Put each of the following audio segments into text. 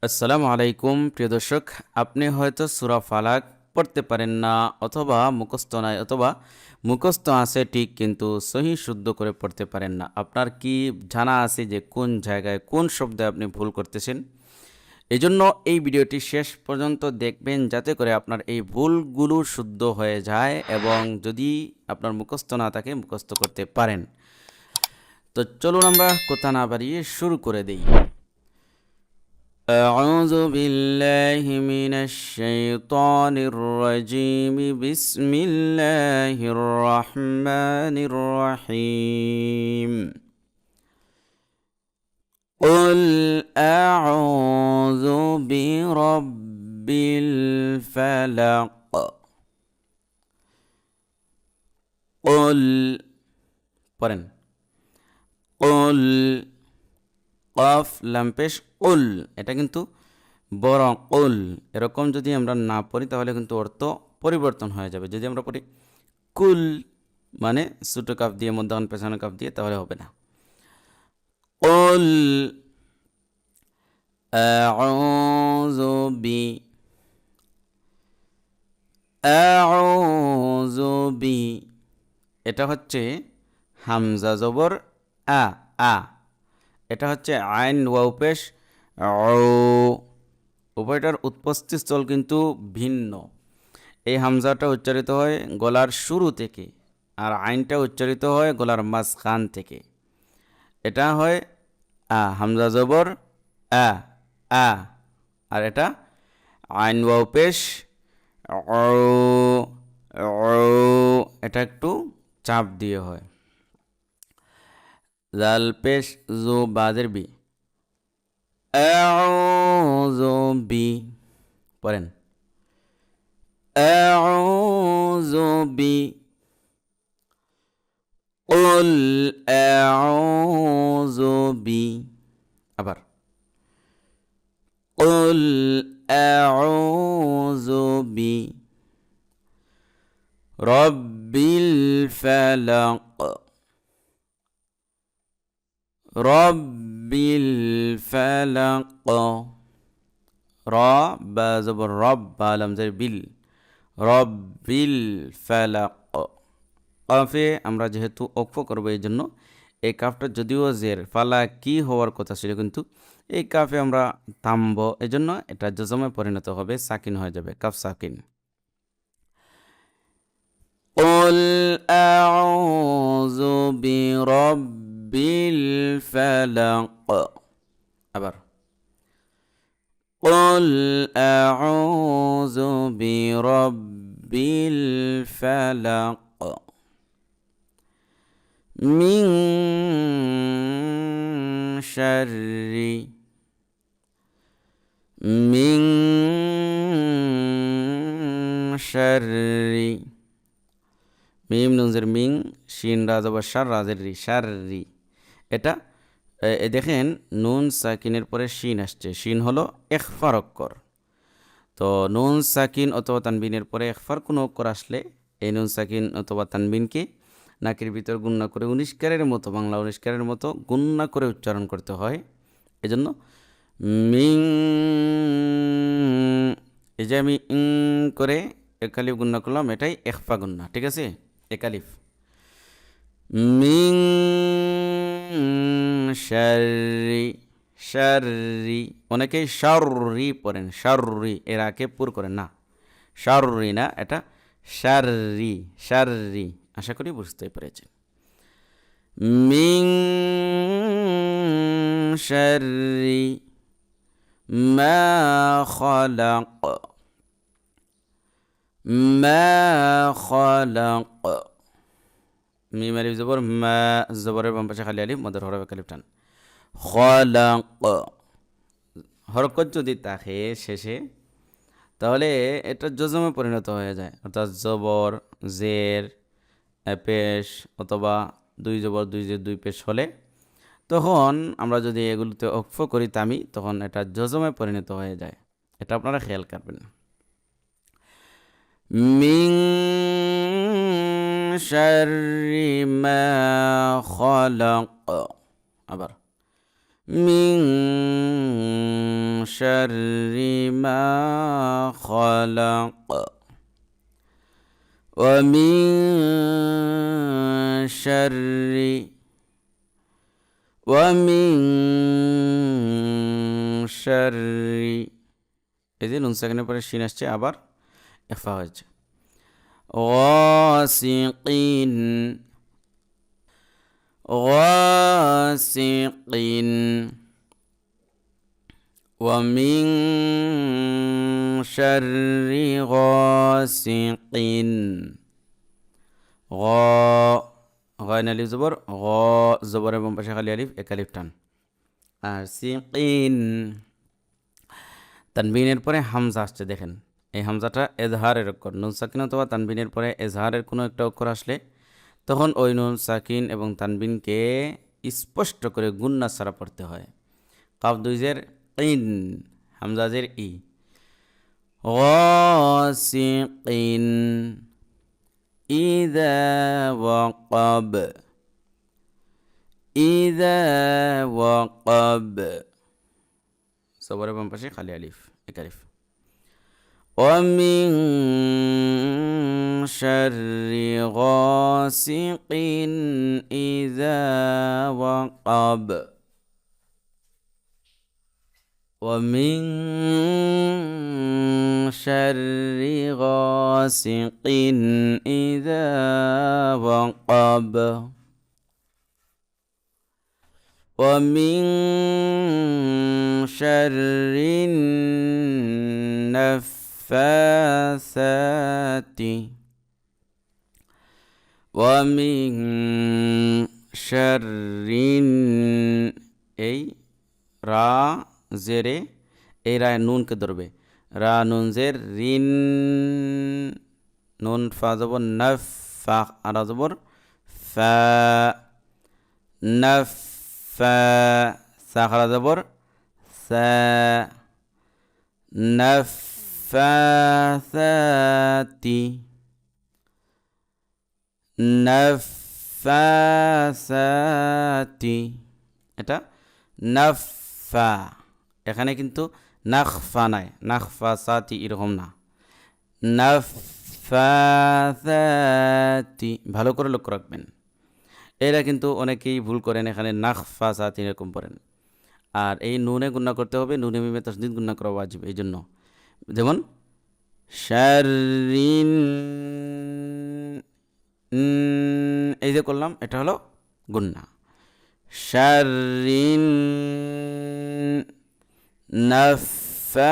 আসসালামু আলাইকুম প্রিয় দর্শক, আপনি হয়তো সূরা ফালাক পড়তে পারেন না, অথবা মুখস্থ নাই, অথবা মুখস্থ আছে ঠিক কিন্তু সহি শুদ্ধ করে পড়তে পারেন না। আপনার কি জানা আছে যে কোন জায়গায় কোন শব্দে আপনি ভুল করতেছেন? এজন্য এই ভিডিওটি শেষ পর্যন্ত দেখবেন, যাতে করে আপনার এই ভুলগুলো শুদ্ধ হয়ে যায় এবং যদি আপনার মুখস্থ না থাকে মুখস্থ করতে পারেন। তো চলুন আমরা কথা না বাড়িয়ে শুরু করে দেই। أعوذ بالله من الشيطان الرجيم. بسم الله الرحمن الرحيم. قل أعوذ برب الفلق. قل পড়েন। قل কফ লাম্পেশ উল, এটা কিন্তু বরং উল, এরকম যদি আমরা না পড়ি তাহলে কিন্তু অর্থ পরিবর্তন হয়ে যাবে। যদি আমরা পড়ি কুল মানে ছোটো কাপ দিয়ে মধ্যাহ্ন পেছানো কাপ দিয়ে, তাহলে হবে না। উল আউযু বি, আউযু বি, এটা হচ্ছে হামজা জবর আ, আ। এটা হচ্ছে আইন ওয়াও পেশ ও, উভয়টার উৎপত্তি স্থল কিন্তু ভিন্ন। এই হামজাটা উচ্চারিত হয় গলার শুরু থেকে, আর আইনটা উচ্চারিত হয় গলার মাঝখান থেকে। এটা হয় আ, হামজা জবর আ, আ। আর এটা আইন ওয়াও পেশ ও, ও, এটা একটু চাপ দিয়ে হয়। জাল পেশ জো বাজের বি, আউযু বি, পড়েন। আউযু বি, কুল আউযু বি, আবার কুল আউযু বি রব্বিল ফালাক, রব্বিল ফালাক। র বা জবর রব, বা লামজার বিল, রব্বিল ফালাক। কাফে আমরা যেহেতু অক্ফ করবো, এই জন্য এই কাফটা যদিও জের ফালা কি হওয়ার কথা ছিল, কিন্তু এই কাফে আমরা থামব, এই জন্য এটা জজমে পরিণত হবে, সাকিন হয়ে যাবে, কাফ সাকিন। قل أعوذ برب الفلق, আবার قل أعوذ برب الفلق من شر من شر মিম নুনজের মিং, শিন রাজ বা শার রাজের রি, শার রি। এটা দেখেন নুন সাকিনের পরে শিন আসছে, শিন হলো ইখফার অক্ষর। তো নুন সাকিন অথবা তানবিনের পরে ইখফার কোনো অক্ষর আসলে এই নুন সাকিন অথবা তানবিনকে নাকের ভিতর গুন্না করে 19 মতো, বাংলা 19 মতো গুন্না করে উচ্চারণ করতে হয়। এজন্য মিং, এই যে আমি করে একালিফ গুন্না করলাম, এটাই ইখফা গুন্না, ঠিক আছে? একালিফ। মিং শাররি, শাররি, অনেকেই শাররি পড়েন, শাররি এর আগে পুর করেন না, শাররি না, এটা শাররি, শাররি। আশা করি বুঝতে পেরেছেন। মিং শাররি মা খালাক, মা খালাক। মিম আলিফ জবর মা, জবরের বাম পাশে খালি আলিফ, মদের হরফ আলিফ টান। খালাক, হরকত যদি থাকে শেষে, তাহলে এটা জজমে পরিণত হয়ে যায়, অর্থাৎ জবর জের পেশ অথবা দুই জবর দুই জের দুই পেশ হলে, তখন আমরা যদি এগুলোতে অক্ফ করি তামি, তখন এটা জজমে পরিণত হয়ে যায়। এটা আপনারা খেয়াল করবেন। মিং শাররি মা খালাক, আবার মিন শাররি মা খালাক ওয়া মিন শাররি এই যে নুন সাকিনের পরে শিন আসছে, আবার ইখফা হয়েছে। গাসিকিন গাসিকিন ওয়া মিন শাররি গাসিকিন। গয়ন আলিফ জবর গ, জবরের বাম পাশে খালি আলিফ, এক আলিফ টান। আর সিকিন, তানবিনের পরে হামজা আসছে, দেখেন এই হামজাটা এজহারের অক্ষর। নুন সাকিন অথবা তানবিনের পরে এজহারের কোনো একটা অক্ষর আসলে তখন ওই নুন সাকিন এবং তানবিনকে স্পষ্ট করে গুন্না ছাড়া পড়তে হয়। কাফ দুইজের ইন, হামজাজের ই। গাসিকিন ইযা ওয়াকাব ইযা ওয়াকাব, সবরের বাম পাশে খালি আলিফ, এক আলিফ। ومن شر غاسق إذا وقب ومن شر غاسق إذا وقب ومن شر النفاثات ومن شر এই রা জেরে, এই রায় নুনকে ধরবে, রা নুন জের রিন, নুন ফা জবর নফ, ফা আরা জবর ফা, নফ ফা, সা খারা জবর সা, নফাসাতি নফাসাতি, এটা নফা, এখানে কিন্তু নাখফা নাই, নাখফাসাতি এরকম না, নফাসাতি, ভালো করে লক্ষ্য রাখবেন। এরা কিন্তু অনেকেই ভুল করেন, এখানে নাখফাসাতি এরকম পড়েন। আর এই নুনে গুণা করতে হবে, নুনে মিমে তাসদীদ গুণা করা ওয়াজিব, এই জন্য। যেমন শাররিন, এই যে করলাম, এটা হলো গুন্না। শাররিন নাফাসাতি,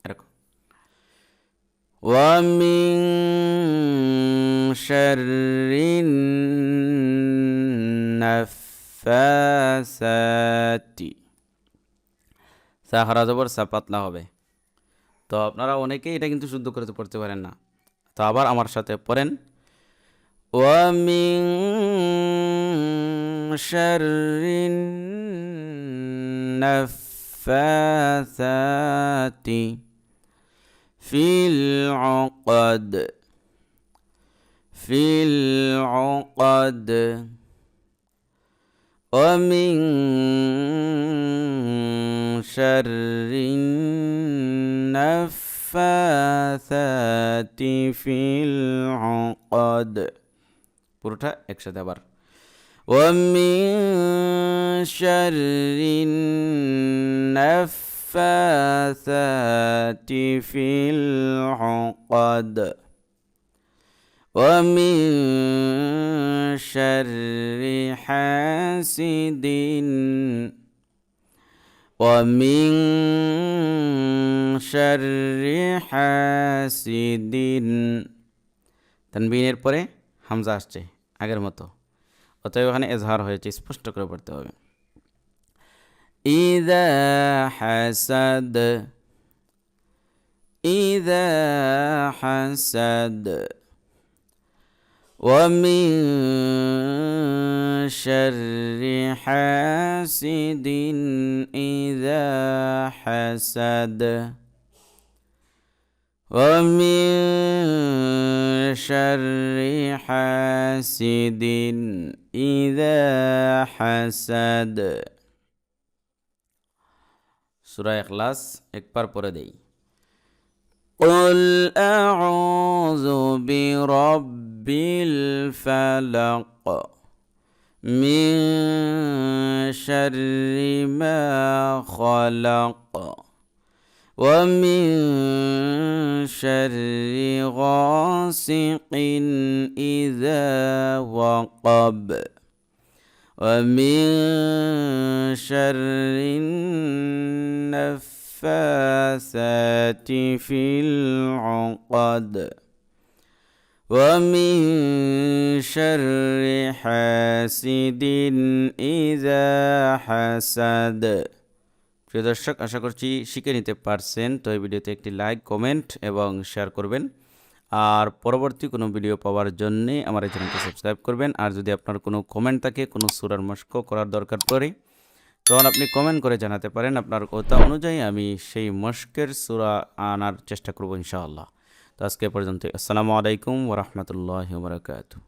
এরকম। ওয়া মিন শাররিন নাফাসাতি, সা খারা জবর সা, পাতলা হবে। তো আপনারা অনেকেই এটা কিন্তু শুদ্ধ করে পড়তে পারেন না, তো আবার আমার সাথে পড়েন। ওয়া মিন শাররিন নাফাসাতি ফিল উকদ ফিল উকদ ومن شر النفاثات في العقد, পুরোটা একসাথে আবার। ومن شر النفاثات في العقد ومن شر حاسد ومن شر حاسد, তানবিনের পরে হামজা আসছে আগের মতো, অতএব এখানে এজহার হয়েছে, স্পষ্ট করে পড়তে হবে। ইযা হাসাদ ইযা হাসাদ ومن شر حاسد إذا حسد ومن شر حاسد إذا حسد সূরা ইখলাস একবার পড়ে দেই قل أعوذ برب الفلق من شر ما خلق ومن شر غاسق إذا وقب ومن شر النفاثات في العقد ومن شر حاسد إذا حسد প্রিয় দর্শক, আশা করছি শিখে নিতে পারছেন। তো এই ভিডিওতে একটি লাইক, কমেন্ট এবং শেয়ার করবেন। আর পরবর্তী কোনো ভিডিও পাওয়ার জন্যে আমার এই চ্যানেলটি সাবস্ক্রাইব করবেন। আর যদি আপনার কোনো কমেন্ট থাকে, কোনো সূরার মশক করার দরকার পড়ে, তখন আপনি কমেন্ট করে জানাতে পারেন। আপনার কথা অনুযায়ী আমি সেই মশকের সূরা আনার চেষ্টা করব ইনশাআল্লাহ। তো আজকে পর্যন্ত আসসালামু আলাইকুম ওয়া রাহমাতুল্লাহি ওয়া বারাকাতুহু।